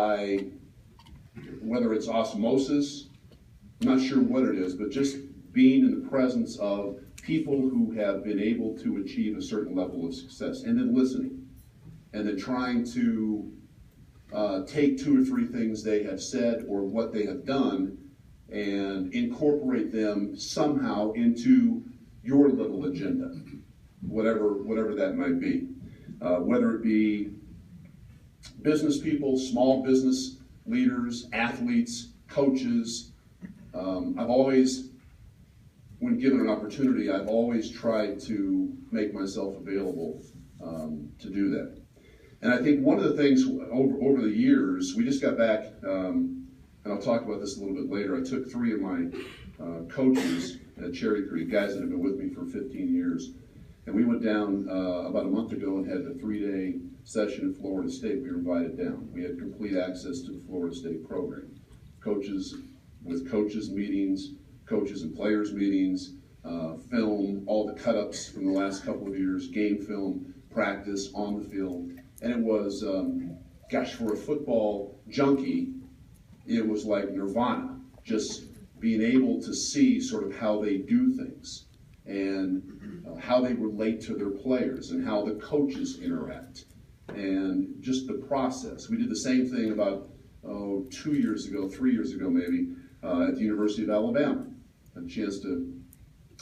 by, whether it's osmosis, I'm not sure what it is, but just being in the presence of people who have been able to achieve a certain level of success, and then listening, and then trying to take 2 or 3 things they have said or what they have done and incorporate them somehow into your little agenda, whatever that might be. Whether it be business people, small business leaders, athletes, coaches. I've always, when given an opportunity, I've always tried to make myself available to do that. And I think one of the things over the years, we just got back, and I'll talk about this a little bit later, I took 3 of my coaches at Cherry Creek, guys that have been with me for 15 years, and we went down about a month ago and had a 3-day session at Florida State. We were invited down. We had complete access to the Florida State program. Coaches meetings, coaches and players meetings, film, all the cut-ups from the last couple of years, game film, practice on the field. And it was, gosh, for a football junkie, it was like nirvana, just being able to see sort of how they do things and how they relate to their players and how the coaches interact and just the process. We did the same thing about 2 years ago, 3 years ago maybe, at the University of Alabama. Had a chance to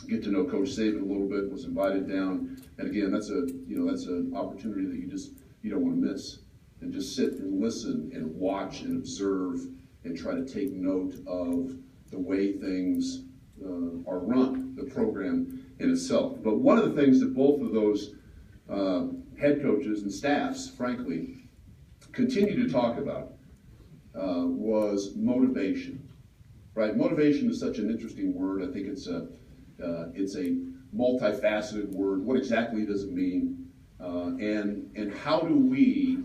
get to know Coach Saban a little bit, was invited down, and again, that's an opportunity that you don't want to miss. And just sit and listen and watch and observe and try to take note of the way things are run, the program in itself. But one of the things that both of those head coaches and staffs, frankly, continue to talk about was motivation. Right? Motivation is such an interesting word. I think it's a multifaceted word. What exactly does it mean? And how do we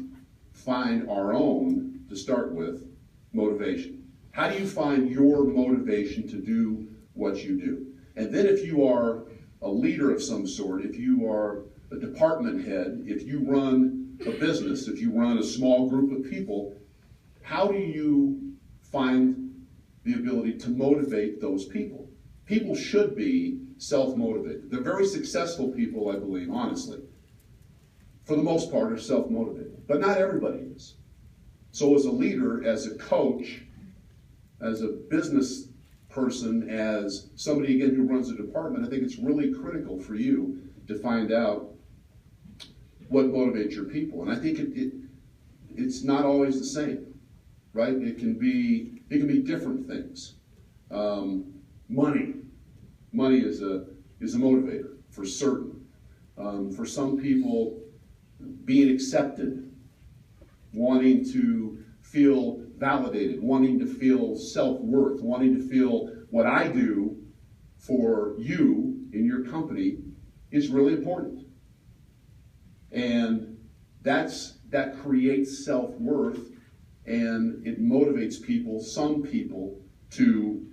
find our own, to start with, motivation? How do you find your motivation to do what you do? And then if you are a leader of some sort, if you are a department head, if you run a business, if you run a small group of people, how do you find the ability to motivate those people? People should be self-motivated. The very successful people, I believe, honestly, for the most part, are self-motivated. But not everybody is. So as a leader, as a coach, as a business person, as somebody, again, who runs a department, I think it's really critical for you to find out what motivates your people. And I think it's not always the same, right? It can be different things. Money is a motivator for certain. For some people, being accepted, wanting to feel validated, wanting to feel self-worth, wanting to feel what I do for you in your company is really important. And that creates self-worth, and it motivates people, some people, to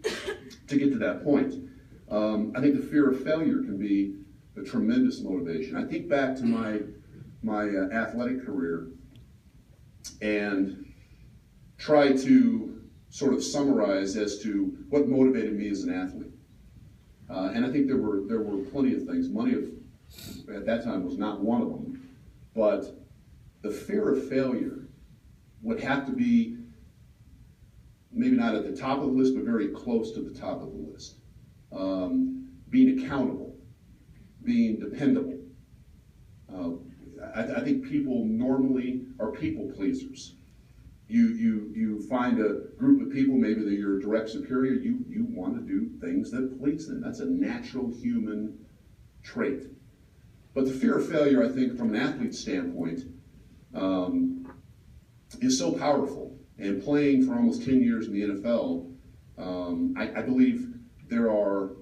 get to that point. I think the fear of failure can be a tremendous motivation. I think back to my athletic career and try to sort of summarize as to what motivated me as an athlete. And I think there were plenty of things. Money at that time was not one of them, but the fear of failure would have to be maybe not at the top of the list, but very close to the top of the list. Being accountable, being dependable. I think people normally are people pleasers. You find a group of people, maybe they're your direct superior, you want to do things that please them. That's a natural human trait. But the fear of failure, I think, from an athlete's standpoint, is so powerful. And playing for almost 10 years in the NFL, I believe there are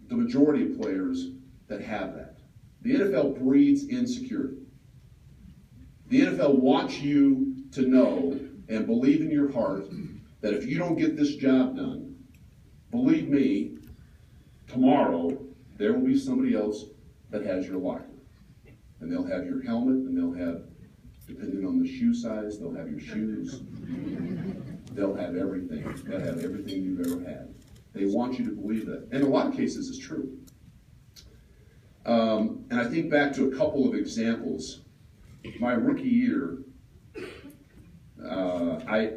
the majority of players that have that. The NFL breeds insecurity. The NFL wants you to know and believe in your heart that if you don't get this job done, believe me, tomorrow there will be somebody else that has your locker. And they'll have your helmet, and they'll have Depending on the shoe size, they'll have your shoes. They'll have everything. They'll have everything you've ever had. They want you to believe that. And in a lot of cases, it's true. And I think back to a couple of examples. My rookie year, I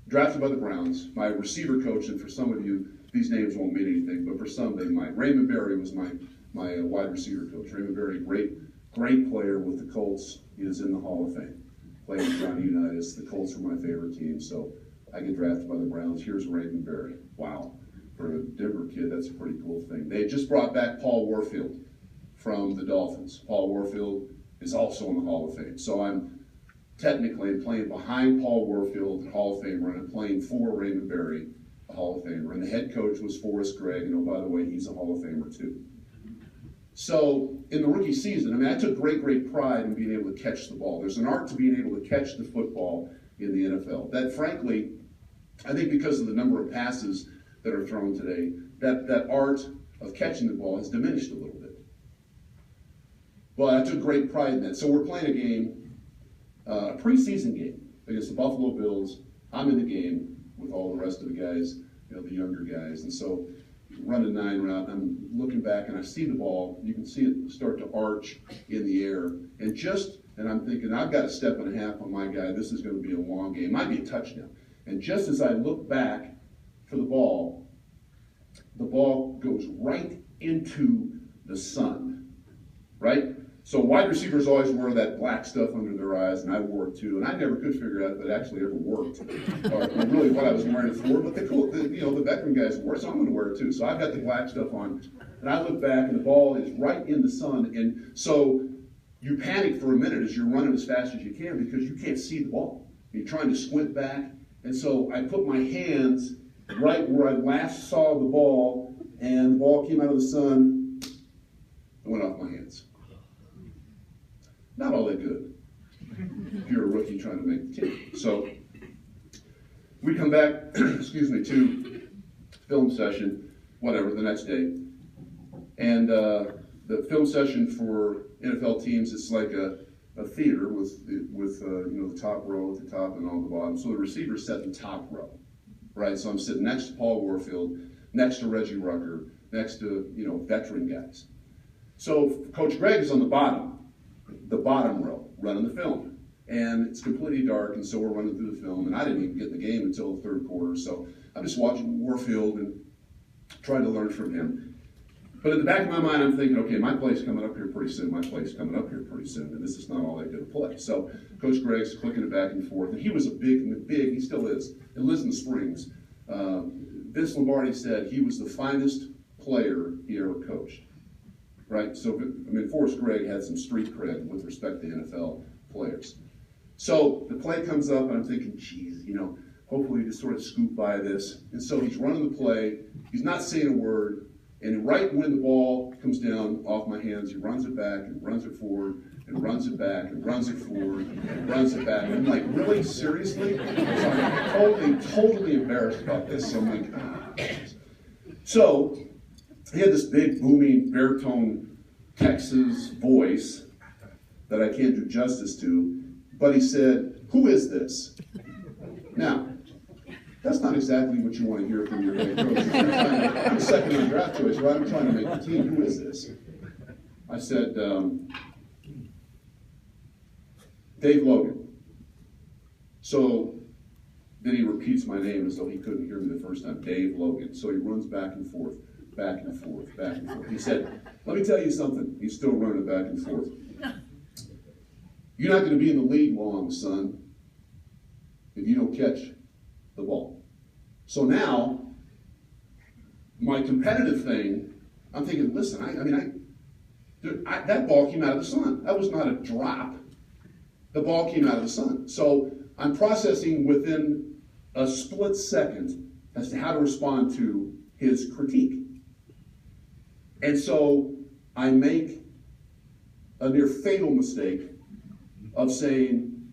drafted by the Browns. My receiver coach, and for some of you, these names won't mean anything, but for some they might. Raymond Berry was my wide receiver coach. Raymond Berry, great player with the Colts. He is in the Hall of Fame. Played with Johnny Unitas. The Colts were my favorite team, so I get drafted by the Browns. Here's Raymond Berry. Wow. For a Denver kid, that's a pretty cool thing. They just brought back Paul Warfield from the Dolphins. Paul Warfield is also in the Hall of Fame. So I'm technically playing behind Paul Warfield, the Hall of Famer, and I'm playing for Raymond Berry, the Hall of Famer. And the head coach was Forrest Gregg, and oh, by the way, he's a Hall of Famer too. So in the rookie season, I mean, I took great pride in being able to catch the ball. There's an art to being able to catch the football in the NFL. That, frankly, I think because of the number of passes that are thrown today, that art of catching the ball has diminished a little bit. But I took great pride in that. So we're playing a game, a preseason game against the Buffalo Bills. I'm in the game with all the rest of the guys, you know, the younger guys. And so running 9 route, I'm looking back and I see the ball. You can see it start to arch in the air. And I'm thinking, I've got a step and a half on my guy. This is going to be a long game. Might be a touchdown. And just as I look back for the ball goes right into the sun, right? So wide receivers always wear that black stuff under their eyes, and I wore it too. And I never could figure out if it actually ever worked, or really what I was wearing it for. But the veteran guys wore it, so I'm going to wear it too. So I've got the black stuff on, and I look back, and the ball is right in the sun. And so you panic for a minute as you're running as fast as you can because you can't see the ball. You're trying to squint back, and so I put my hands right where I last saw the ball, and the ball came out of the sun and went off my hands. Not all that good if you're a rookie trying to make the team. So we come back, excuse me, to film session, whatever, the next day. And the film session for NFL teams, it's like a theater with the top row at the top and all the bottom. So the receivers sat in the top row, right? So I'm sitting next to Paul Warfield, next to Reggie Rucker, next to veteran guys. So Coach Gregg is on the bottom row, running the film. And it's completely dark, and so we're running through the film, and I didn't even get in the game until the third quarter, so I'm just watching Warfield and trying to learn from him. But in the back of my mind, I'm thinking, okay, my play's coming up here pretty soon, and this is not all that good a play. So Coach Gregg's clicking it back and forth, and he was he still is, and lives in the Springs. Vince Lombardi said he was the finest player he ever coached. Right, so Forrest Gregg had some street cred with respect to NFL players. So the play comes up, and I'm thinking, geez, hopefully just sort of scoop by this. And so he's running the play, he's not saying a word, and right when the ball comes down off my hands, he runs it back and runs it forward and runs it back and runs it forward and runs it back. And I'm like, really? Seriously? So I'm totally embarrassed about this. So I'm like, So he had this big, booming, baritone Texas voice that I can't do justice to, but he said, "Who is this?" Now, that's not exactly what you want to hear from your head coach. I'm a second-round draft choice, right? I'm trying to make the team. Who is this? I said, Dave Logan. So then he repeats my name as though he couldn't hear me the first time, Dave Logan. So he runs back and forth. Back and forth, back and forth. He said, let me tell you something. He's still running back and forth. You're not going to be in the league long, son, if you don't catch the ball. So now, my competitive thing, I'm thinking, listen, that ball came out of the sun. That was not a drop. The ball came out of the sun. So I'm processing within a split second as to how to respond to his critique. And so I make a near fatal mistake of saying,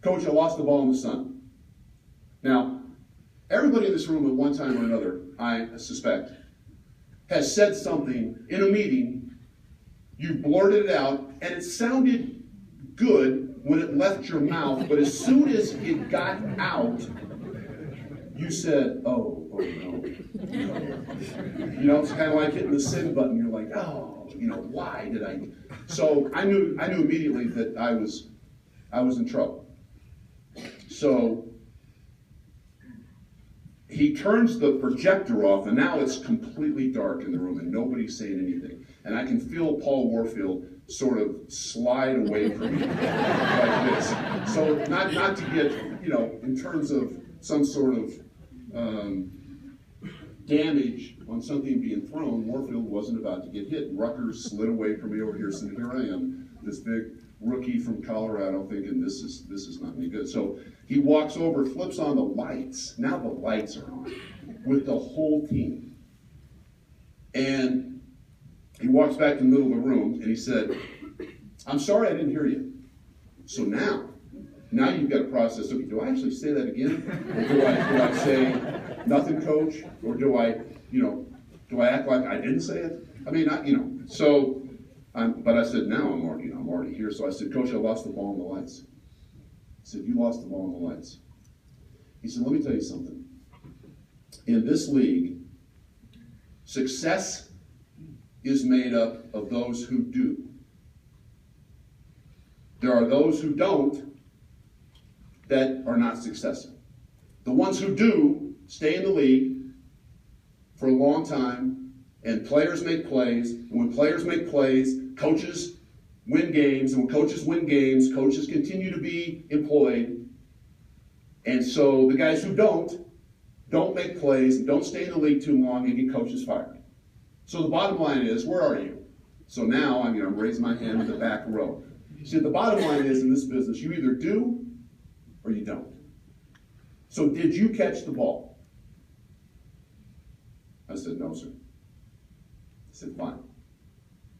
Coach, I lost the ball in the sun. Now, everybody in this room at one time or another, I suspect, has said something in a meeting, you blurted it out, and it sounded good when it left your mouth, but as soon as it got out, you said, oh no. You know, it's kind of like hitting the send button. You're like, oh, you know, why did I? So I knew immediately that I was in trouble. So he turns the projector off, and now it's completely dark in the room, and nobody's saying anything. And I can feel Paul Warfield sort of slide away from me like this. So not to get, you know, in terms of some sort of damage on something being thrown, Warfield wasn't about to get hit. Rutgers slid away from me over here, so here I am, this big rookie from Colorado, thinking this is not any good. So he walks over, flips on the lights. Now the lights are on with the whole team. And he walks back to the middle of the room and he said, I'm sorry I didn't hear you. So now you've got to process, okay, do I actually say that again? Or do I say nothing, coach? Or do I act like I didn't say it? I mean, so, but I said, now I'm already here. So I said, Coach, I lost the ball in the lights. He said, you lost the ball in the lights. He said, let me tell you something. In this league, success is made up of those who do. There are those who don't that are not successful. The ones who do stay in the league for a long time, and players make plays. And when players make plays, coaches win games. And when coaches win games, coaches continue to be employed. And so the guys who don't make plays and don't stay in the league too long and get coaches fired. So the bottom line is, where are you? So now I'm raising my hand in the back row. See, the bottom line is in this business, you either do or you don't. So did you catch the ball? I said, no, sir. I said, fine.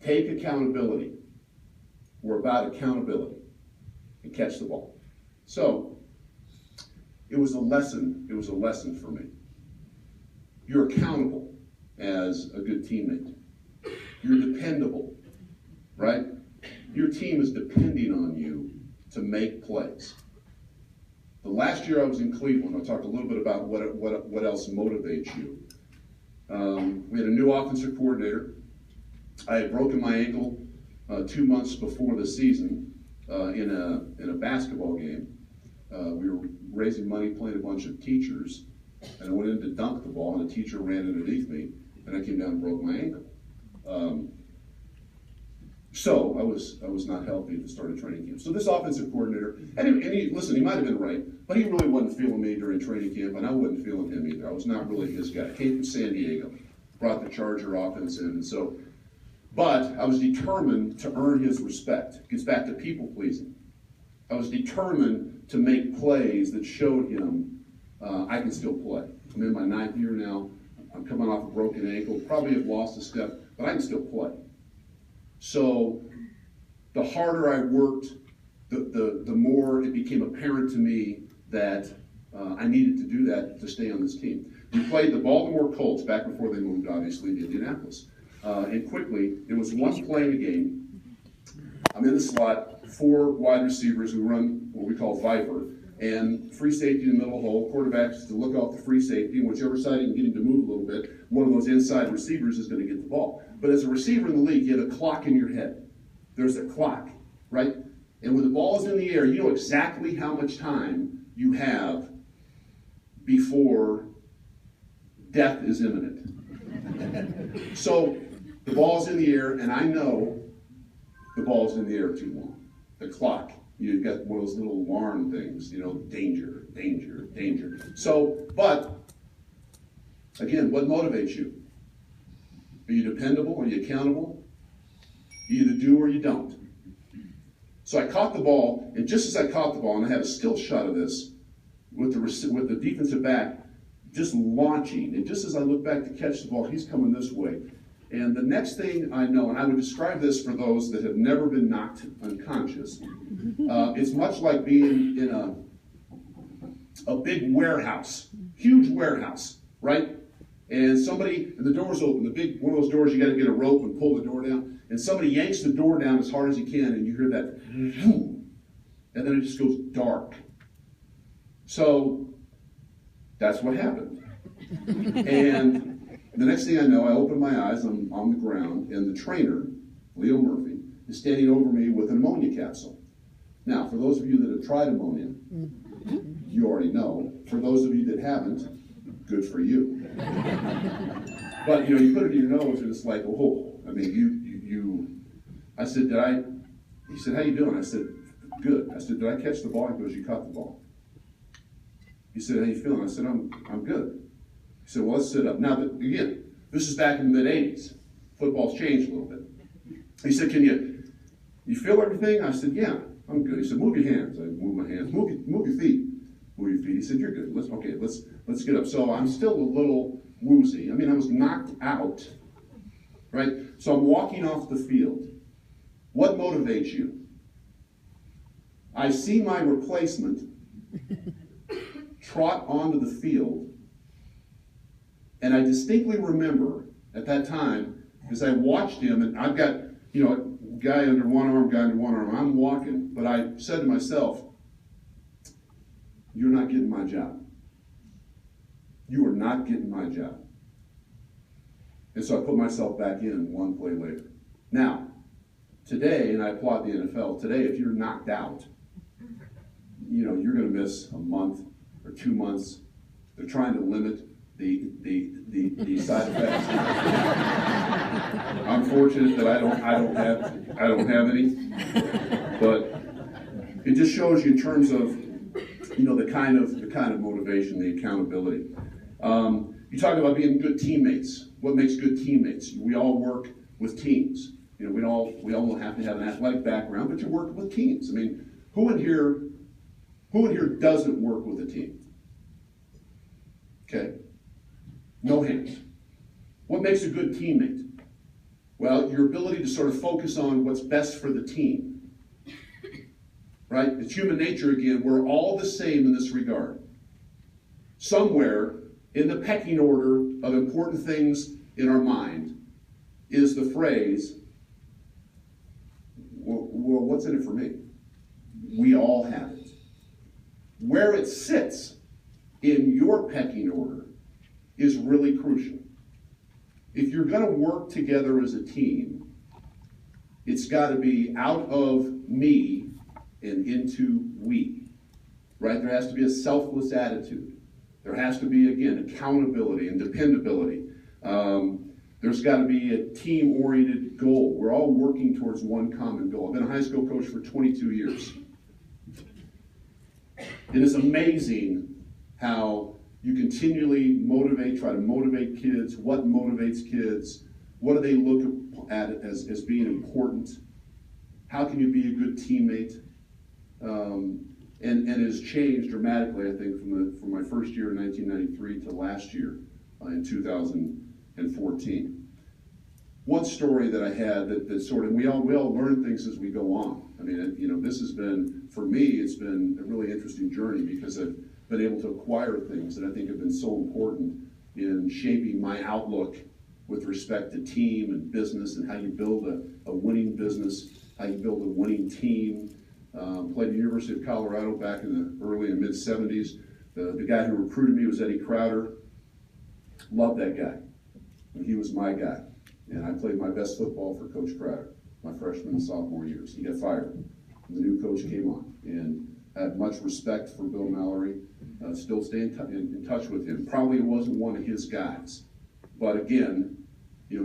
Take accountability. We're about accountability. And catch the ball. So it was a lesson. It was a lesson for me. You're accountable as a good teammate. You're dependable, right? Your team is depending on you to make plays. The last year I was in Cleveland, I'll talk a little bit about what else motivates you. We had a new offensive coordinator. I had broken my ankle 2 months before the season in a basketball game. We were raising money, playing a bunch of teachers, and I went in to dunk the ball, and a teacher ran underneath me, and I came down and broke my ankle. So I was not healthy at the start of training camp. So this offensive coordinator, and he might have been right, but he really wasn't feeling me during training camp, and I wasn't feeling him either. I was not really his guy. Came from San Diego, brought the Charger offense in, and so, but I was determined to earn his respect. Gets back to people pleasing. I was determined to make plays that showed him I can still play. I'm in my 9th year now. I'm coming off a broken ankle, probably have lost a step, but I can still play. So the harder I worked, the more it became apparent to me that I needed to do that to stay on this team. We played the Baltimore Colts back before they moved, obviously, to Indianapolis. And quickly, there was one play in the game. I'm in the slot, 4 wide receivers who run what we call Viper, and free safety in the middle hole. Quarterback is to look off the free safety, and whichever side you can get him to move a little bit, one of those inside receivers is going to get the ball. But as a receiver in the league, you have a clock in your head. There's a clock, right? And when the ball is in the air, you know exactly how much time you have before death is imminent. So the ball's in the air, and I know the ball's in the air too long. The clock. You've got one of those little alarm things, danger, danger, danger. So, but, again, what motivates you? Are you dependable? Are you accountable? You either do or you don't. So I caught the ball, and just as I caught the ball, and I had a still shot of this, with the defensive back just launching, and just as I look back to catch the ball, he's coming this way. And the next thing I know, and I would describe this for those that have never been knocked unconscious, it's much like being in a big warehouse, huge warehouse, right? And the door's open, one of those doors you got to get a rope and pull the door down, and somebody yanks the door down as hard as he can, and you hear that, and and then it just goes dark. So that's what happened. And the next thing I know, I open my eyes, I'm on the ground, and the trainer, Leo Murphy, is standing over me with an ammonia capsule. Now, for those of you that have tried ammonia, you already know. For those of you that haven't, good for you. But, you put it in your nose, and it's like, oh, I mean, I said, he said, how you doing? I said, good. I said, did I catch the ball? He goes, you caught the ball. He said, how you feeling? I said, I'm good. He said, well, let's sit up. Now, again, this is back in the mid-'80s. Football's changed a little bit. He said, you feel everything? I said, yeah, I'm good. He said, move your hands. I moved my hands. Move your feet. Move your feet. He said, you're good. Let's get up. So I'm still a little woozy. I mean, I was knocked out, right? So I'm walking off the field. What motivates you? I see my replacement trot onto the field, and I distinctly remember at that time, because I watched him, and I've got, a guy under one arm, I'm walking, but I said to myself, you're not getting my job. You are not getting my job. And so I put myself back in one play later. Now, today, and I applaud the NFL, today if you're knocked out, you're going to miss a month or 2 months. They're trying to limit the side effects. I'm fortunate that I don't have any, but it just shows you in terms of the kind of motivation, the accountability. You talk about being good teammates. What makes good teammates? We all work with teams. We all don't have to have an athletic background, but you work with teams. I mean, who in here doesn't work with a team? Okay. No hands. What makes a good teammate? Well, your ability to sort of focus on what's best for the team. Right? It's human nature again. We're all the same in this regard. Somewhere in the pecking order of important things in our mind is the phrase, well, what's in it for me? We all have it. Where it sits in your pecking order is really crucial. If you're going to work together as a team, it's got to be out of me and into we, right? There has to be a selfless attitude. There has to be, again, accountability and dependability. There's got to be a team-oriented goal. We're all working towards one common goal. I've been a high school coach for 22 years. It is amazing how you continually try to motivate kids. What motivates kids? What do they look at as being important? How can you be a good teammate? And it has changed dramatically, I think, from my first year in 1993 to last year in 2014. One story that I had that sort of, we all learn things as we go on. I mean, this has been, for me, it's been a really interesting journey because I've been able to acquire things that I think have been so important in shaping my outlook with respect to team and business and how you build a winning business, how you build a winning team. Played at the University of Colorado back in the early and mid-'70s. The guy who recruited me was Eddie Crowder. Loved that guy. And he was my guy. And I played my best football for Coach Crowder my freshman and sophomore years. He got fired. And the new coach came on. And I have much respect for Bill Mallory. Still stay in touch with him. Probably wasn't one of his guys. But again, you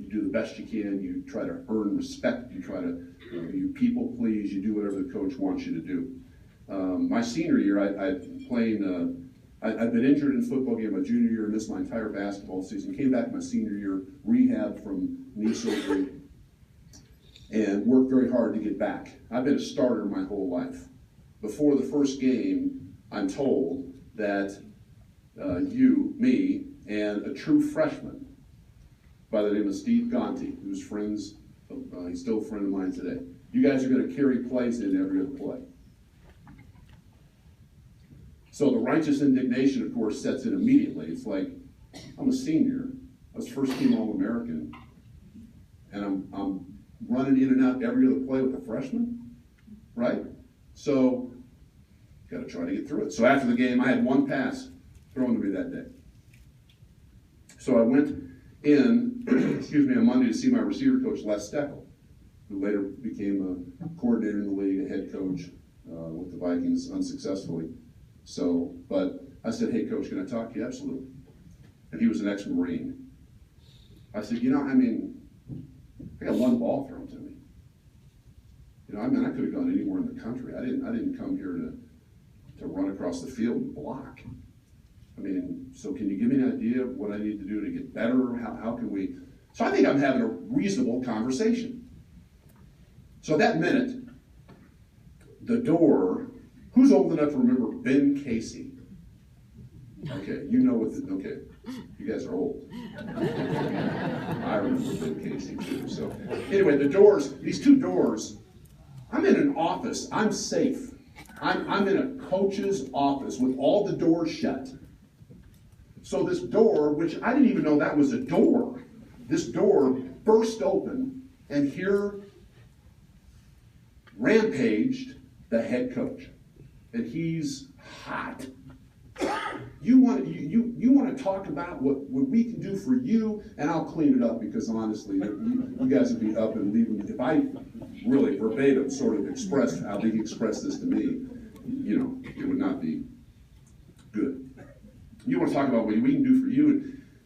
do the best you can. You try to earn respect. You try to you people please. You do whatever the coach wants you to do. My senior year, I'd been injured in a football game my junior year, missed my entire basketball season. Came back my senior year, rehab from knee surgery, and worked very hard to get back. I've been a starter my whole life. Before the first game, I'm told that me, and a true freshman by the name of Steve Gonti, who's friends, he's still a friend of mine today. You guys are going to carry plays in every other play. So the righteous indignation, of course, sets in immediately. It's like, I'm a senior, I was first team All-American, and I'm running in and out every other play with a freshman, right? So, got to try to get through it. So after the game, I had one pass thrown to me that day. So I went in, on Monday to see my receiver coach, Les Steckel, who later became a coordinator in the league, a head coach with the Vikings unsuccessfully. So, but I said, hey, coach, can I talk to you? Absolutely. And he was an ex-Marine. I said, I got one ball thrown to me. I could have gone anywhere in the country. I didn't come here to run across the field and block. So can you give me an idea of what I need to do to get better? How can we? So I think I'm having a reasonable conversation. So that minute, the door, who's old enough to remember Ben Casey? Okay, okay, you guys are old. I remember Ben Casey too. So anyway, the doors, these two doors, I'm in an office, I'm safe. I'm in a coach's office with all the doors shut. So this door, which I didn't even know that was a door, this door burst open, and here rampaged the head coach. And he's hot. You want to talk about what we can do for you, and I'll clean it up, because honestly, you guys would be up and leaving. If I really verbatim sort of expressed how he expressed this to me, it would not be good. You want to talk about what we can do for you,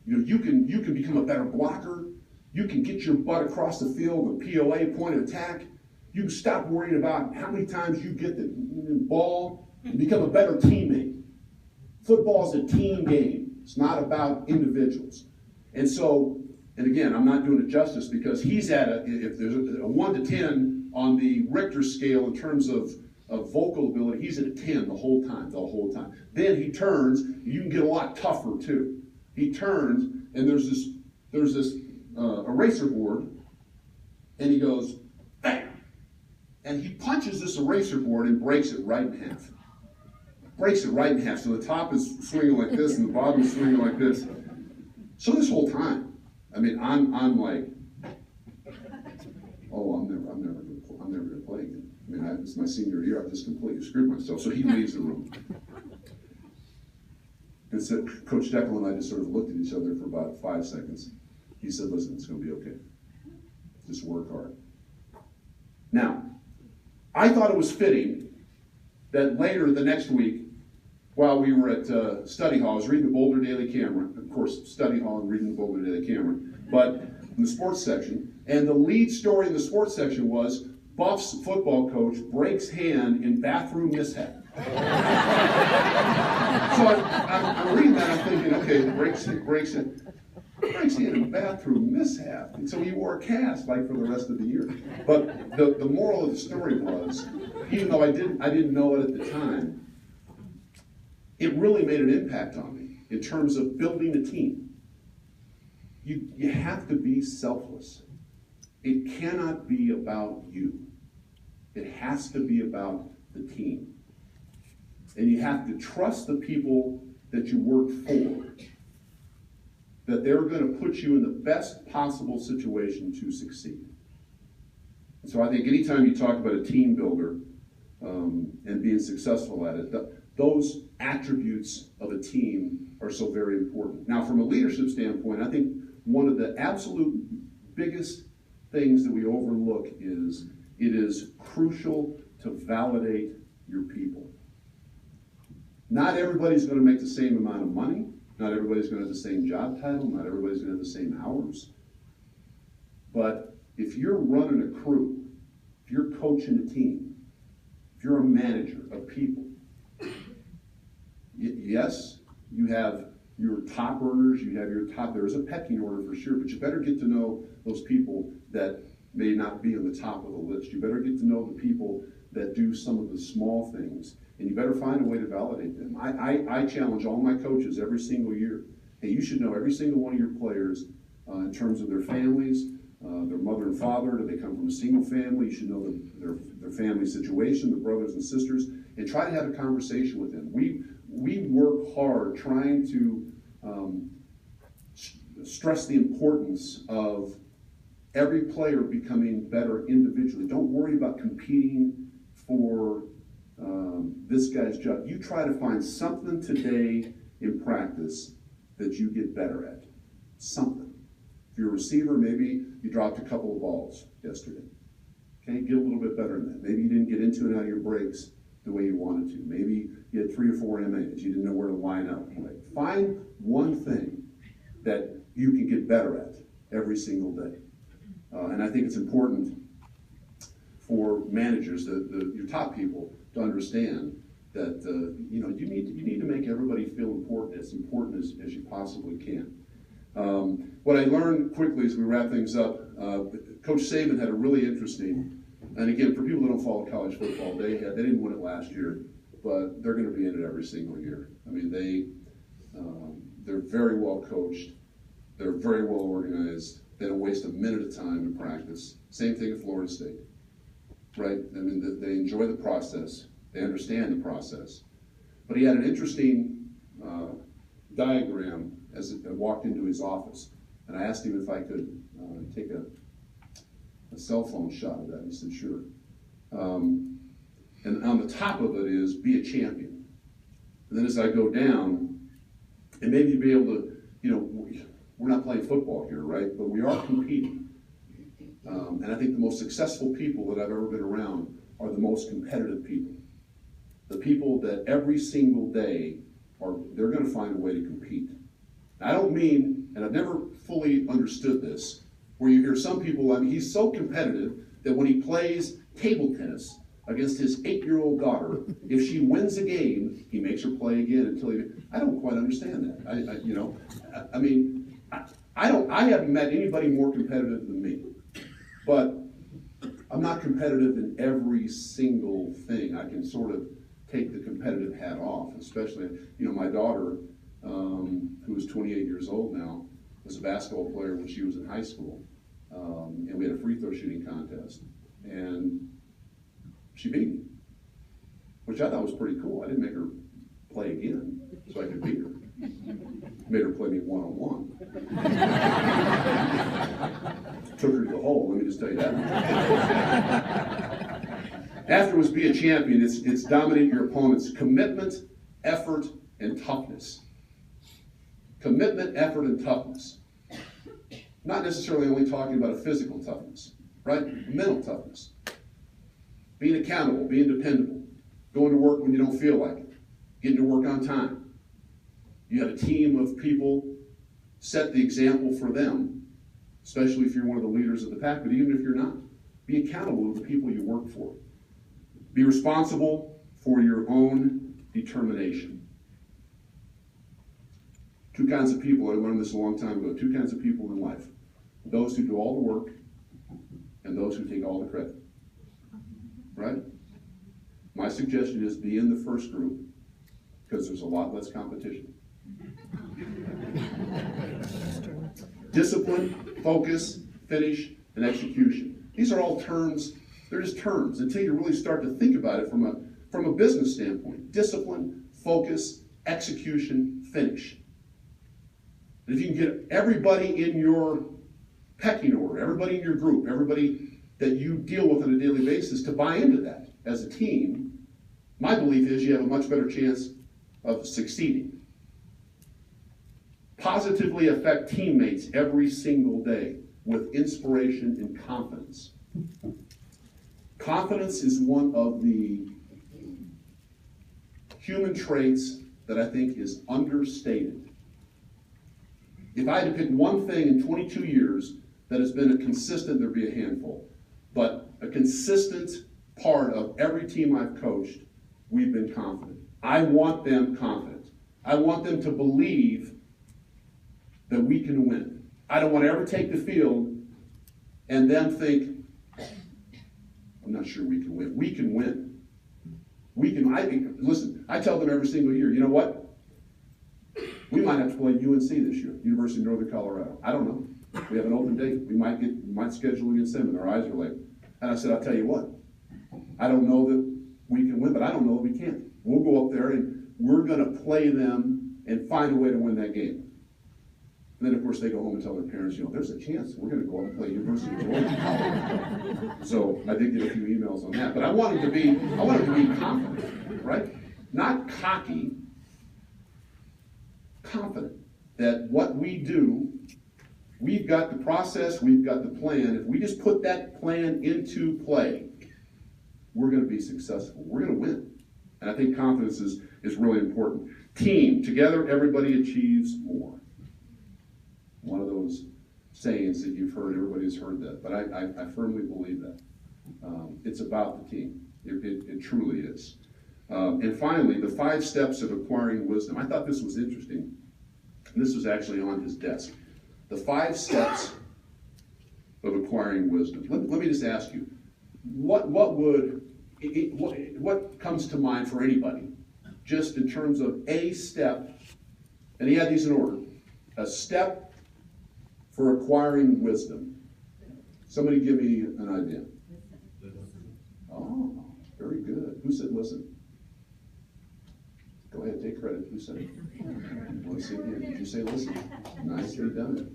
and you can become a better blocker. You can get your butt across the field with POA, point of attack. You can stop worrying about how many times you get the ball and become a better teammate. Football is a team game. It's not about individuals. And again, I'm not doing it justice, because he's if there's a 1 to 10 on the Richter scale in terms of vocal ability, he's at a 10 the whole time. Then he turns, you can get a lot tougher too. He turns, and there's this eraser board, and he goes, bam! And he punches this eraser board and breaks it right in half. So the top is swinging like this, and the bottom is swinging like this. So this whole time, I'm like, oh, I'm never gonna play again. It's my senior year. I've just completely screwed myself. So he leaves the room. And said, Coach Steckel and I just sort of looked at each other for about 5 seconds. He said, listen, it's going to be okay. Just work hard. Now, I thought it was fitting that later the next week, while we were at study hall, I was reading the Boulder Daily Camera. Of course, study hall and reading the Boulder Daily Camera. But in the sports section, and the lead story in the sports section was Buff's football coach breaks hand in bathroom mishap. So I'm reading that, I'm thinking, okay, breaks hand in bathroom mishap. And so he wore a cast for the rest of the year. But the moral of the story was, even though I didn't know it at the time, it really made an impact on me in terms of building a team. You have to be selfless. It cannot be about you. It has to be about the team. And you have to trust the people that you work for, that they're going to put you in the best possible situation to succeed. And so I think anytime you talk about a team builder and being successful at it, those attributes of a team are so very important. Now, from a leadership standpoint, I think one of the absolute biggest things that we overlook is it is crucial to validate your people. Not everybody's going to make the same amount of money. Not everybody's going to have the same job title. Not everybody's going to have the same hours. But if you're running a crew, if you're coaching a team, if you're a manager of people, yes, you have your top earners, you have your top, there's a pecking order for sure, but you better get to know those people that may not be on the top of the list. You better get to know the people that do some of the small things, and you better find a way to validate them. I challenge all my coaches every single year. Hey, you should know every single one of your players in terms of their families, their mother and father. Do they come from a single family? You should know their family situation, the brothers and sisters, and try to have a conversation with them. We work hard trying to stress the importance of every player becoming better individually. Don't worry about competing for this guy's job. You try to find something today in practice that you get better at. Something. If you're a receiver, maybe you dropped a couple of balls yesterday. Okay, get a little bit better than that. Maybe you didn't get into and out of your breaks the way you wanted to. Maybe you had 3 or 4 MAs. You didn't know where to line up. Right? Find one thing that you can get better at every single day. And I think it's important for managers, your top people, to understand that you need to make everybody feel important as you possibly can. What I learned quickly as we wrap things up, Coach Saban had a really interesting, and again, for people that don't follow college football, they didn't win it last year, but they're going to be in it every single year. I mean, they're very well coached, they're very well organized, they don't waste a minute of time in practice. Same thing at Florida State, right? I mean, they enjoy the process, they understand the process. But he had an interesting diagram as I walked into his office, and I asked him if I could take a cell phone shot of that. He said, sure. And on the top of it is, be a champion. And then as I go down, and maybe you'll be able to, we're not playing football here, right? But we are competing. And I think the most successful people that I've ever been around are the most competitive people. The people that every single day they're going to find a way to compete. I don't mean, and I've never fully understood this, where you hear some people, I mean, he's so competitive that when he plays table tennis against his 8-year-old daughter, if she wins a game, he makes her play again until I don't quite understand that. I haven't met anybody more competitive than me, but I'm not competitive in every single thing. I can sort of take the competitive hat off, especially, my daughter, who is 28 years old now, was a basketball player when she was in high school. And we had a free throw shooting contest. And she beat me, which I thought was pretty cool. I didn't make her play again so I could beat her. Made her play me one-on-one. Took her to the hole, let me just tell you that. Afterwards, be a champion. It's dominate your opponents. Commitment, effort, and toughness. Commitment, effort, and toughness. Not necessarily only talking about a physical toughness, right? Mental toughness. Being accountable, being dependable. Going to work when you don't feel like it. Getting to work on time. You have a team of people, set the example for them, especially if you're one of the leaders of the pack, but even if you're not, be accountable to the people you work for. Be responsible for your own determination. 2 kinds of people, I learned this a long time ago, 2 kinds of people in life. Those who do all the work and those who take all the credit. Right? My suggestion is be in the first group because there's a lot less competition. Discipline, focus, finish, and execution. These are all terms, they're just terms until you really start to think about it from a business standpoint. Discipline, focus, execution, finish. And if you can get everybody in your pecking order, everybody in your group, everybody that you deal with on a daily basis to buy into that as a team, my belief is you have a much better chance of succeeding. Positively affect teammates every single day with inspiration and confidence. Confidence is one of the human traits that I think is understated. If I had to pick one thing in 22 years that has been a consistent, there'd be a handful, but a consistent part of every team I've coached, we've been confident. I want them confident. I want them to believe that we can win. I don't want to ever take the field and then think, I'm not sure we can win. We can win. Listen, I tell them every single year, you know what? We might have to play UNC this year, University of Northern Colorado. I don't know. We have an open date. We might schedule against them, and their eyes are like, and I said, I'll tell you what. I don't know that we can win, but I don't know that we can't. We'll go up there, and we're going to play them and find a way to win that game. And then, of course, they go home and tell their parents, there's a chance we're going to go out and play University of Logan. So I did get a few emails on that. But I want them to be confident, right? Not cocky, confident that what we do, we've got the process, we've got the plan. If we just put that plan into play, we're going to be successful. We're going to win. And I think confidence is really important. Team, together everybody achieves more. One of those sayings that you've heard, everybody's heard that, but I firmly believe that. It's about the team. It truly is. And finally, the 5 steps of acquiring wisdom. I thought this was interesting. And this was actually on his desk. The 5 steps of acquiring wisdom. Let me just ask you, what comes to mind for anybody, just in terms of a step, and he had these in order, a step for acquiring wisdom. Somebody give me an idea. Oh, very good. Who said listen? Go ahead, take credit. Who said it? Let's see again. Did you say listen? Nicely done.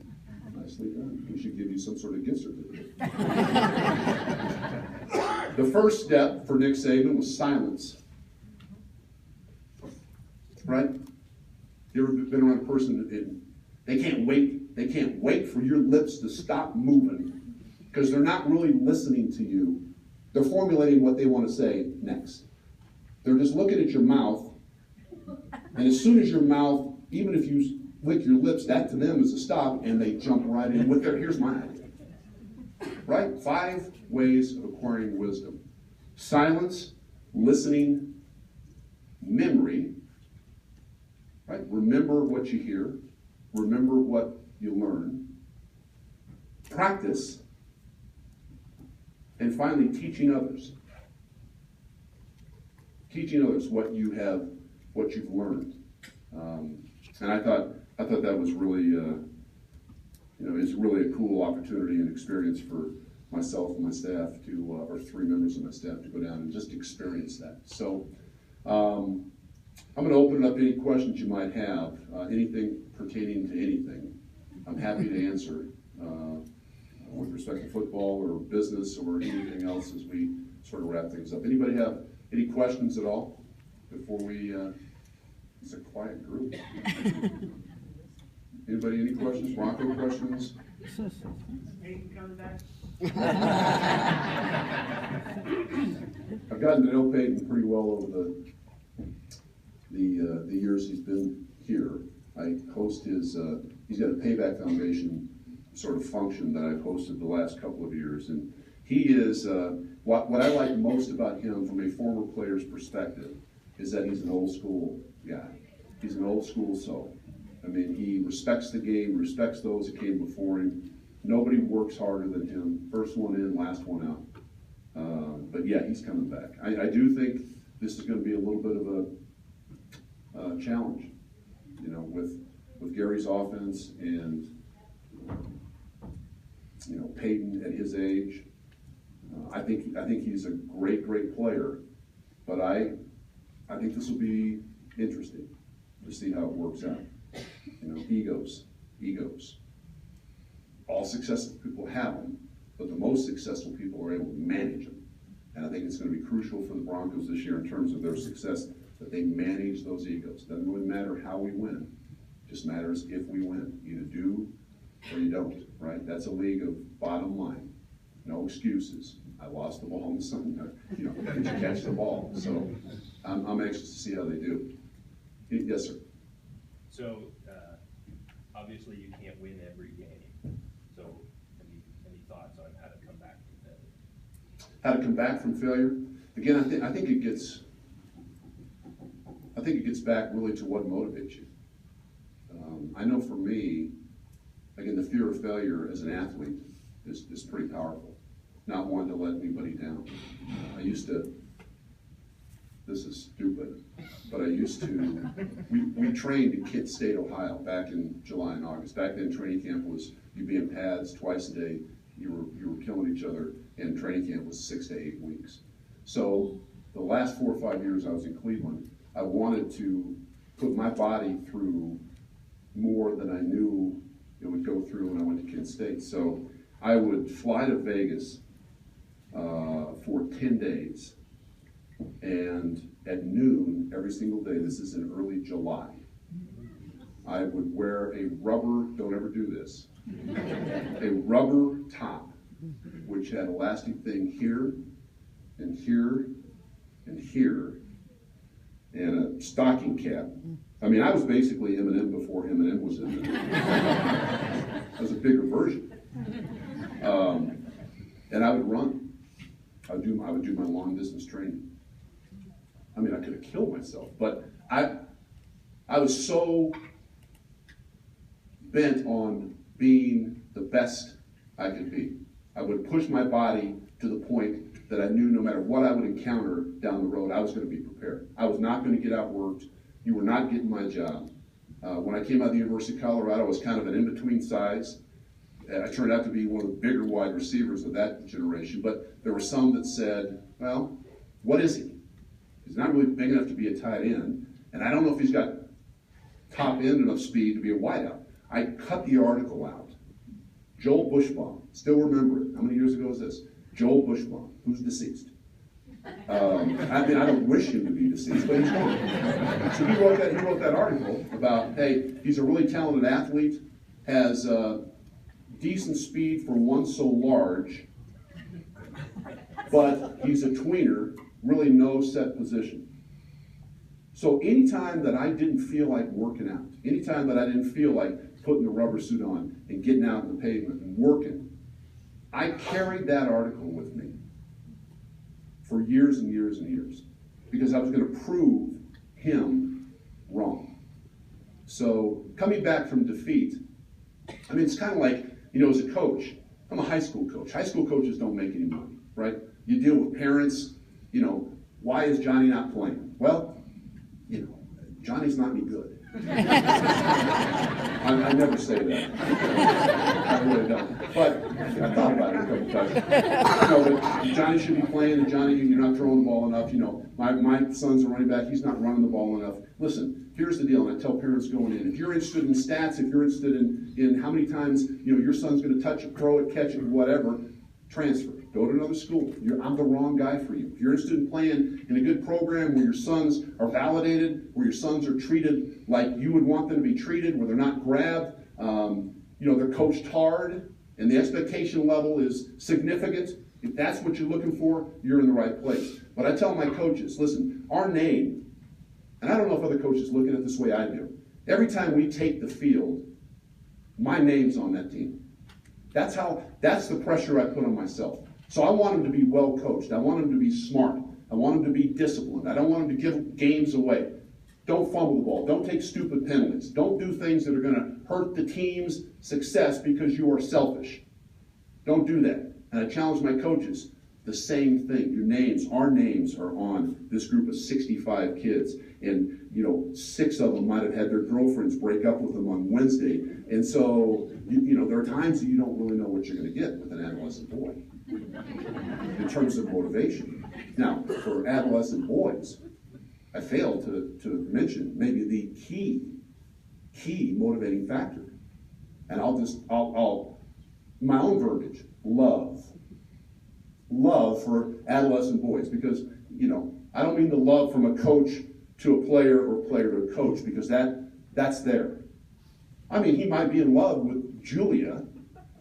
Nicely done. We should give you some sort of gift certificate. The first step for Nick Saban was silence. Right? You ever been around a person that they can't wait for your lips to stop moving because they're not really listening to you. They're formulating what they want to say next. They're just looking at your mouth, and as soon as your mouth, even if you lick your lips, that to them is a stop, and they jump right in with their, here's my idea. Right? 5 ways of acquiring wisdom. Silence, listening, memory, right? Remember what you hear. Remember what you learn. Practice. And finally, teaching others. Teaching others what you've learned. And I thought that was really, it's really a cool opportunity and experience for myself and my staff to, or 3 members of my staff to go down and just experience that. So I'm going to open it up to any questions you might have, anything pertaining to anything. I'm happy to answer with respect to football or business or anything else as we sort of wrap things up. Anybody have any questions at all before we, it's a quiet group. Anybody, any questions? Bronco questions? Hayden coming back? I've gotten to know Peyton pretty well over the years he's been here. I host his, he's got a Payback Foundation sort of function that I've hosted the last couple of years. And he is, what I like most about him from a former player's perspective is that he's an old school guy. He's an old school soul. I mean, he respects the game, respects those that came before him. Nobody works harder than him. First one in, last one out. But yeah, he's coming back. I do think this is going to be a little bit of a challenge, with Gary's offense and, Peyton at his age. I think he's a great player, but I think this will be interesting to see how it works out. Egos. All successful people have them, but the most successful people are able to manage them. And I think it's going to be crucial for the Broncos this year in terms of their success that they manage those egos. Doesn't really matter how we win. It just matters if we win. You either do or you don't, right? That's a league of bottom line. No excuses. I lost the ball in the sun. Did you catch the ball? So I'm anxious to see how they do. Yes, sir. So obviously you can't win every game. So any thoughts on how to come back from failure? How to come back from failure? Again, I think it gets back really to what motivates you. I know for me, again, the fear of failure as an athlete is pretty powerful. Not wanting to let anybody down. I used to, this is stupid, but we trained in Kent State, Ohio, back in July and August. Back then, training camp was, you'd be in pads twice a day, you were killing each other, and training camp was 6 to 8 weeks. So the last 4 or 5 years I was in Cleveland, I wanted to put my body through more than I knew that would go through when I went to Kent State. So I would fly to Vegas for 10 days. And at noon every single day, this is in early July, I would wear a rubber, don't ever do this, a rubber top, which had an elastic thing here, and here, and here, and a stocking cap. I mean, I was basically Eminem before Eminem was Eminem. I was a bigger version. And I would run. I would do my long distance training. I mean, I could have killed myself, but I was so bent on being the best I could be. I would push my body to the point that I knew no matter what I would encounter down the road, I was going to be prepared. I was not going to get outworked. You were not getting my job. When I came out of the University of Colorado, I was kind of an in-between size. I turned out to be one of the bigger wide receivers of that generation, but there were some that said, well, what is he? He's not really big enough to be a tight end, and I don't know if he's got top end enough speed to be a wideout. I cut the article out. Joel Bushbaum, still remember it. How many years ago was this? Joel Bushbaum, who's deceased. I mean, I don't wish him to be deceased, but he's gone. So he wrote that article about, hey, he's a really talented athlete, has decent speed for one so large, but he's a tweener, really no set position. So anytime that I didn't feel like working out, anytime that I didn't feel like putting the rubber suit on and getting out on the pavement and working, I carried that article with me for years and years and years because I was going to prove him wrong. So coming back from defeat, I mean, it's kind of like, you know, as a coach, I'm a high school coach. High school coaches don't make any money, right? You deal with parents, you know, why is Johnny not playing? Well, you know, Johnny's not any good. I never say that. I really don't. But I thought about it a couple times. You know, but Johnny should be playing, and Johnny, you're not throwing the ball enough. You know, my son's a running back. He's not running the ball enough. Listen, here's the deal, and I tell parents going in, if you're interested in stats, if you're interested in how many times, you know, your son's going to touch it, throw it, catch it, whatever, transfer. Go to another school. I'm the wrong guy for you. If you're interested in playing in a good program where your sons are validated, where your sons are treated like you would want them to be treated, where they're not grabbed, you know, they're coached hard, and the expectation level is significant, if that's what you're looking for, you're in the right place. But I tell my coaches, listen, our name, and I don't know if other coaches look at it this way I do, every time we take the field, my name's on that team. That's the pressure I put on myself. So I want them to be well coached. I want them to be smart. I want them to be disciplined. I don't want them to give games away. Don't fumble the ball. Don't take stupid penalties. Don't do things that are going to hurt the team's success because you are selfish. Don't do that. And I challenge my coaches, the same thing. Your names, our names are on this group of 65 kids. And, you know, 6 of them might have had their girlfriends break up with them on Wednesday. And so, you know, there are times that you don't really know what you're going to get with an adolescent boy in terms of motivation. Now, for adolescent boys, I failed to mention maybe the key motivating factor. And I'll my own verbiage, love for adolescent boys, because, you know, I don't mean the love from a coach to a player or player to a coach, because that's there. I mean, he might be in love with Julia,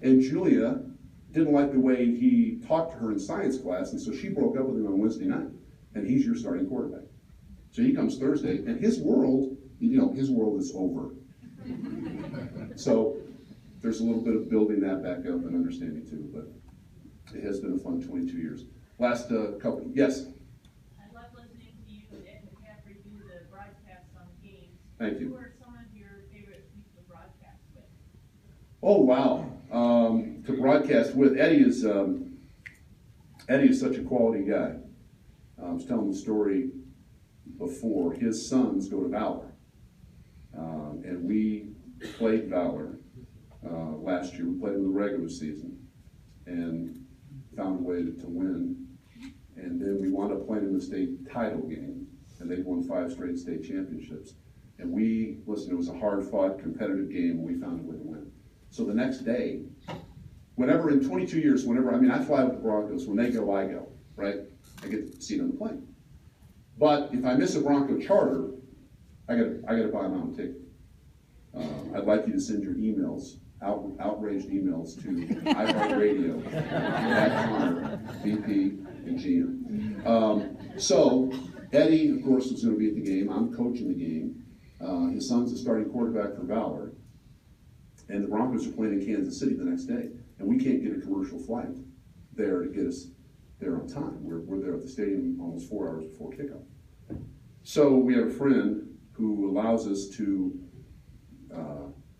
and Julia didn't like the way he talked to her in science class, and so she broke up with him on Wednesday night, and he's your starting quarterback. So he comes Thursday, and his world, you know, his world is over. So there's a little bit of building that back up and understanding too, but it has been a fun 22 years. Last couple, yes? I love listening to you and McCaffrey do the broadcasts on games. Thank you. Who are some of your favorite people to broadcast with? Oh, wow. To broadcast with, Eddie is such a quality guy. I was telling the story before. His sons go to Valor. And we played Valor last year. We played in the regular season and found a way to win. And then we wound up playing in the state title game, and they won 5 straight state championships. And listen, it was a hard-fought, competitive game, and we found a way to win. So the next day, whenever in 22 years, whenever, I mean, I fly with the Broncos, when they go, I go, right? I get to see it on the plane. But if I miss a Bronco charter, I gotta buy my own ticket. I'd like you to send your emails, outraged emails to iHeartRadio, Connor, VP, and GM. So Eddie, of course, was going to be at the game. I'm coaching the game. His son's the starting quarterback for Valor, and the Broncos are playing in Kansas City the next day, and we can't get a commercial flight there to get us there on time. We're there at the stadium almost 4 hours before kickoff. So we have a friend who allows us to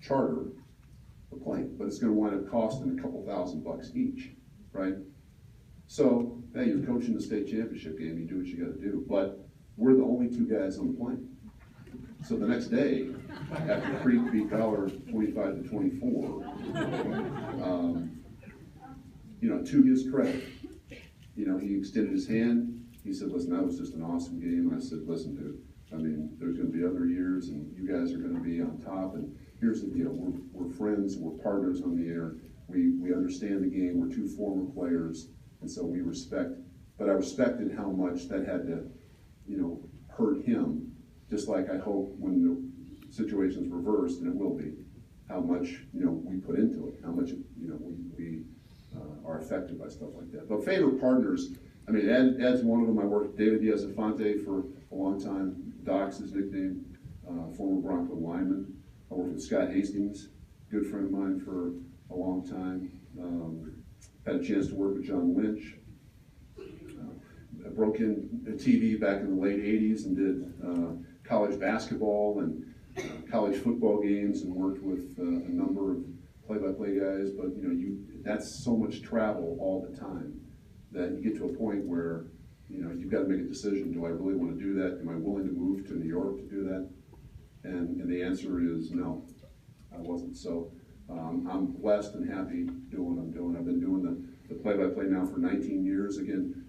charter the plane, but it's going to wind up costing a couple $1,000 each, right? So, hey, you're coaching the state championship game, you do what you got to do, but we're the only two guys on the plane. So the next day, after Creek beat Valor 25-24, to his credit, he extended his hand. He said, listen, that was just an awesome game. I said, listen, dude, I mean, there's going to be other years, and you guys are going to be on top. And here's the deal: we're friends, we're partners on the air. We understand the game. We're two former players, and so we respect. But I respected how much that had to, hurt him. Just like I hope when the situation's reversed, and it will be, how much we put into it, how much we are affected by stuff like that. But favorite partners, I mean, Ed's one of them. I worked with David Diaz-Infante for a long time. Doc's his nickname, former Bronco lineman. I worked with Scott Hastings, good friend of mine for a long time. Had a chance to work with John Lynch. I broke in TV back in the late 80s and did college basketball and college football games, and worked with a number of play-by-play guys. But that's so much travel all the time that you get to a point where you've got to make a decision. Do I really want to do that? Am I willing to move to New York to do that? And the answer is no, I wasn't. So I'm blessed and happy doing what I'm doing. I've been doing the play-by-play now for 19 years. Again,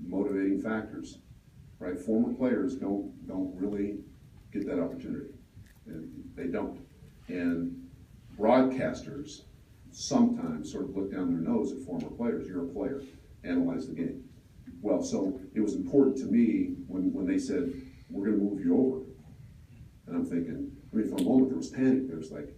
motivating factors, right? Former players don't really get that opportunity. They don't. And broadcasters sometimes sort of look down their nose at former players. You're a player. Analyze the game. Well, so it was important to me when they said, we're going to move you over. And I'm thinking, for a moment there was panic. There was like,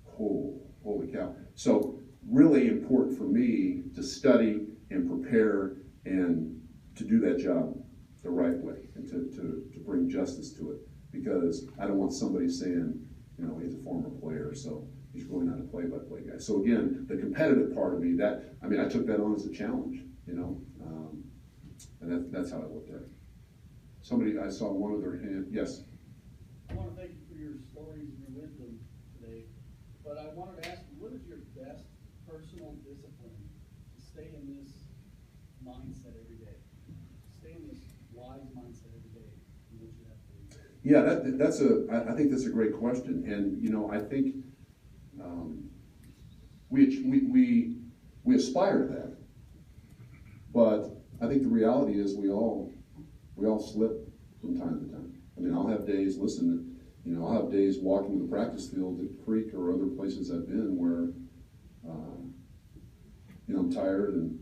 holy cow. So really important for me to study and prepare and to do that job the right way, and to bring justice to it. Because I don't want somebody saying, he's a former player, so he's really not a play-by-play guy. So again, the competitive part of me, I took that on as a challenge, and that's how I looked at it. Somebody, I saw one other hand. Yes? I want to thank you for your stories and your wisdom today, but I wanted to ask you, what is your best personal discipline to stay in this mindset every day? Stay in this wise mindset every day in what you have to do. Yeah, I think that's a great question. And, I think we aspire to that, but I think the reality is we all slip from time to time. I mean, I'll have days, I'll have days walking the practice field at Creek or other places I've been where, I'm tired, and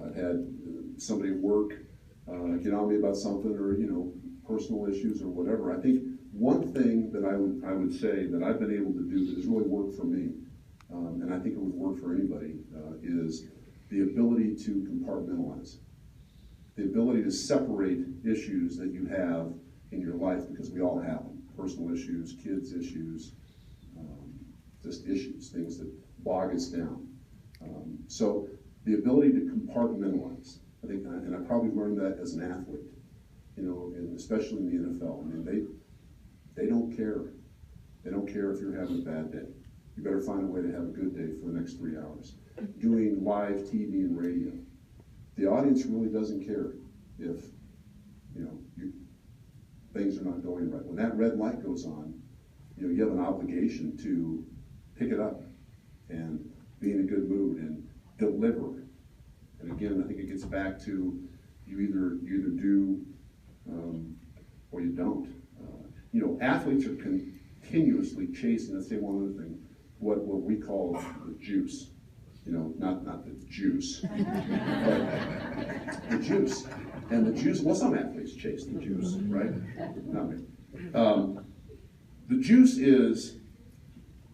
I've had somebody at work get on me about something, or, personal issues or whatever. I think one thing that I would say that I've been able to do that has really worked for me, and I think it would work for anybody, is the ability to compartmentalize. The ability to separate issues that you have in your life, because we all have them. Personal issues, kids issues, just issues, things that bog us down. So the ability to compartmentalize, I think, and I probably learned that as an athlete, and especially in the NFL. I mean, they don't care. They don't care if you're having a bad day. You better find a way to have a good day for the next 3 hours. Doing live TV and radio, the audience really doesn't care if things are not going right. When that red light goes on, you have an obligation to pick it up and be in a good mood and deliver. And again, I think it gets back to you either do or you don't. Athletes are continuously chasing. Let's say one other thing. what we call the juice. You know, not the juice, but the juice. And the juice, well, some athletes chase the juice, right? Not me. The juice is,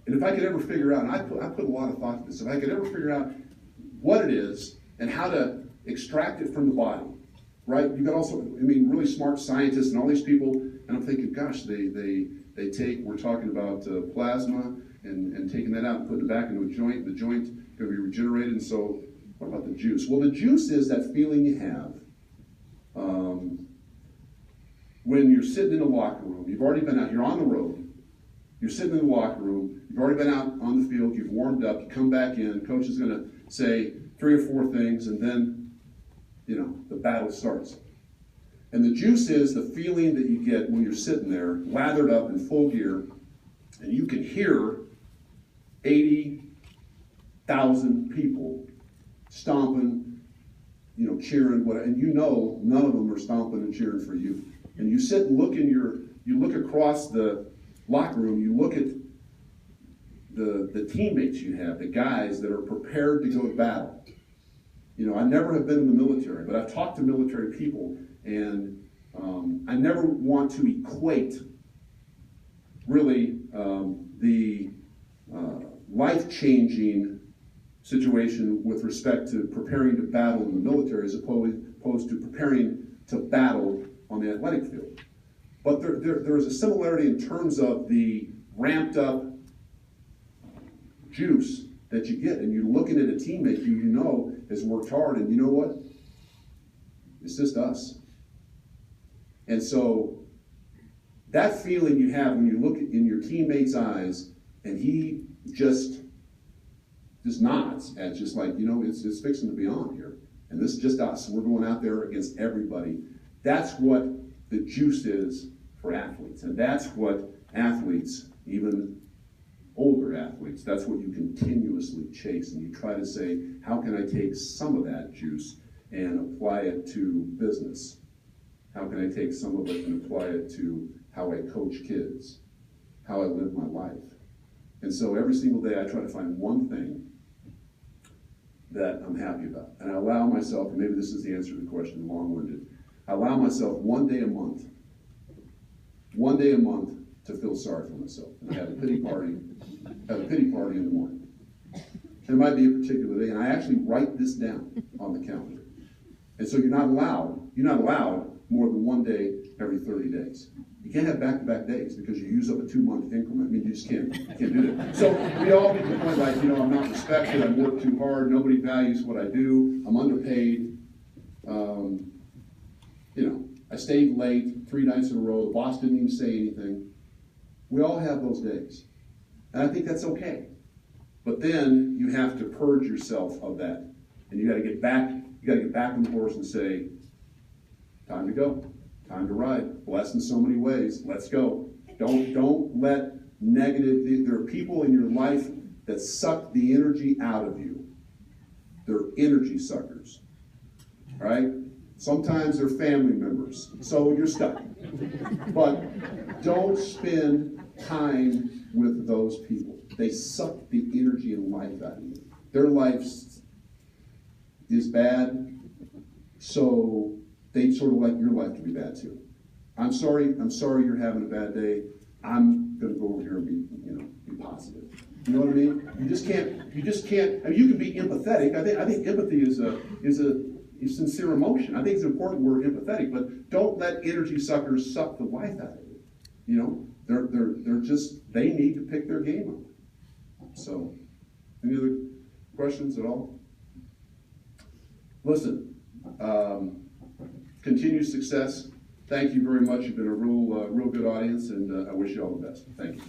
and if I could ever figure out, and I put a lot of thought to this, if I could ever figure out what it is and how to extract it from the body, right? You've got also, I mean, really smart scientists and all these people, and I'm thinking, gosh, they take, we're talking about plasma and taking that out and putting it back into a joint. The joint going to be regenerated. And so, what about the juice? Well, the juice is that feeling you have when you're sitting in a locker room. You've already been out. You're on the road. You're sitting in the locker room. You've already been out on the field. You've warmed up. You come back in. Coach is going to say 3 or 4 things, and then, you know, the battle starts. And the juice is the feeling that you get when you're sitting there, lathered up in full gear, and you can hear 80,000 people stomping, you know, cheering, and you know none of them are stomping and cheering for you. And you sit and look you look across the locker room, you look at the teammates you have, the guys that are prepared to go to battle. You know, I never have been in the military, but I've talked to military people, and I never want to equate really the life-changing situation with respect to preparing to battle in the military as opposed to preparing to battle on the athletic field. But there is a similarity in terms of the ramped up juice that you get, and you're looking at a teammate who you know has worked hard, and you know what? It's just us. And so that feeling you have when you look in your teammate's eyes and he just nods at just like, you know, it's fixing to be on here. And this is just us. We're going out there against everybody. That's what the juice is for athletes. And that's what athletes, even older athletes, that's what you continuously chase. And you try to say, how can I take some of that juice and apply it to business? How can I take some of it and apply it to how I coach kids, how I live my life? And so every single day I try to find one thing that I'm happy about. And I allow myself, and maybe this is the answer to the question, long-winded, I allow myself one day a month to feel sorry for myself. And I have a pity party in the morning. There might be a particular day, and I actually write this down on the calendar. And so you're not allowed more than one day every 30 days. You can't have back-to-back days because you use up a 2-month increment. I mean, you just can't do that. So we all get to the point like, you know, I'm not respected, I work too hard, nobody values what I do, I'm underpaid. You know, I stayed late 3 nights in a row, the boss didn't even say anything. We all have those days. And I think that's okay. But then you have to purge yourself of that. And you got to get back on the horse and say, time to go. Time to ride. Blessed in so many ways. Let's go. Don't let there are people in your life that suck the energy out of you. They're energy suckers. All right? Sometimes they're family members. So you're stuck. But don't spend time with those people. They suck the energy and life out of you. Their life is bad, so they sort of like your life to be bad too. I'm sorry you're having a bad day. I'm gonna go over here and be positive. You know what I mean? You just can't, I mean, you can be empathetic. I think empathy is a sincere emotion. I think it's important we're empathetic, but don't let energy suckers suck the life out of you. You know, they need to pick their game up. So, any other questions at all? Listen, continued success. Thank you very much. You've been a real good audience, and I wish you all the best. Thank you.